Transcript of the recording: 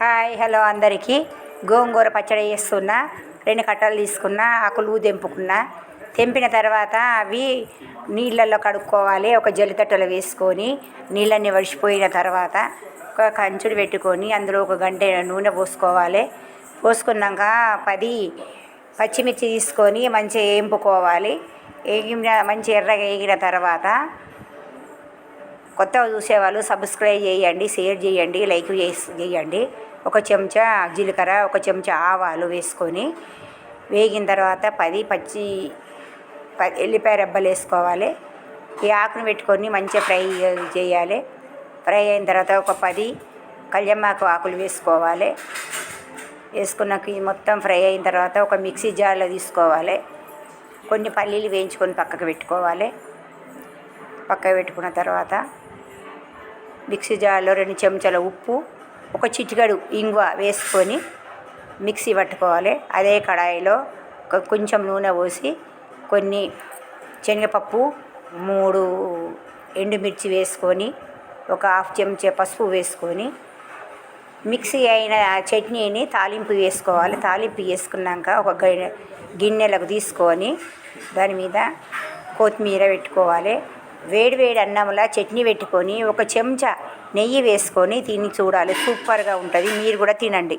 Hi hello అందరికీ. గోంగూర పచ్చడి చేస్తున్నా. 2 కట్టలు తీసుకున్నా, ఆకులు తెంపుకున్నా. తెంపిన తర్వాత అవి నీళ్ళల్లో కడుక్కోవాలి. ఒక జల్లికట్టలో వేసుకొని నీళ్ళన్నీ వడిసిపోయిన తర్వాత ఒక కంచుడు పెట్టుకొని అందులో ఒక గంటె నూనె పోసుకోవాలి. పోసుకున్నాక 10 పచ్చిమిర్చి తీసుకొని మంచిగా వేంపుకోవాలి. మంచి ఎర్రగా వేగిన తర్వాత కొత్తగా చూసేవాళ్ళు సబ్స్క్రైబ్ చేయండి, షేర్ చేయండి, లైక్ చేయండి. 1 చెంచా జీలకర్ర, 1 చెంచా ఆవాలు వేసుకొని వేగిన తర్వాత 10 ఎల్లిపాయ రెబ్బలు వేసుకోవాలి. ఈ ఆకును పెట్టుకొని మంచిగా ఫ్రై చేయాలి. ఫ్రై అయిన తర్వాత ఒక 10 కళ్యామాకు ఆకులు వేసుకోవాలి. వేసుకున్నాక మొత్తం ఫ్రై అయిన తర్వాత ఒక మిక్సీ జార్లో తీసుకోవాలి. కొన్ని పల్లీలు వేయించుకొని పక్కకు పెట్టుకోవాలి. పక్కకు పెట్టుకున్న తర్వాత మిక్సీ జార్లో 2 చెంచాల ఉప్పు, 1 చిటికెడు ఇంగువ వేసుకొని మిక్సీ పట్టుకోవాలి. అదే కడాయిలో కొంచెం నూనె పోసి కొన్ని శనగపప్పు, 3 ఎండుమిర్చి వేసుకొని 1/2 చెంచా పసుపు వేసుకొని మిక్సీ అయిన చట్నీని తాలింపు వేసుకోవాలి. తాలింపు వేసుకున్నాక ఒక గిన్నెలకు తీసుకొని దాని మీద కొత్తిమీర పెట్టుకోవాలి. వేడి అన్నంలో చట్నీ పెట్టుకొని 1 చెంచా నెయ్యి వేసుకొని తిని చూడాలి. సూపర్గా ఉంటుంది. మీరు కూడా తినండి.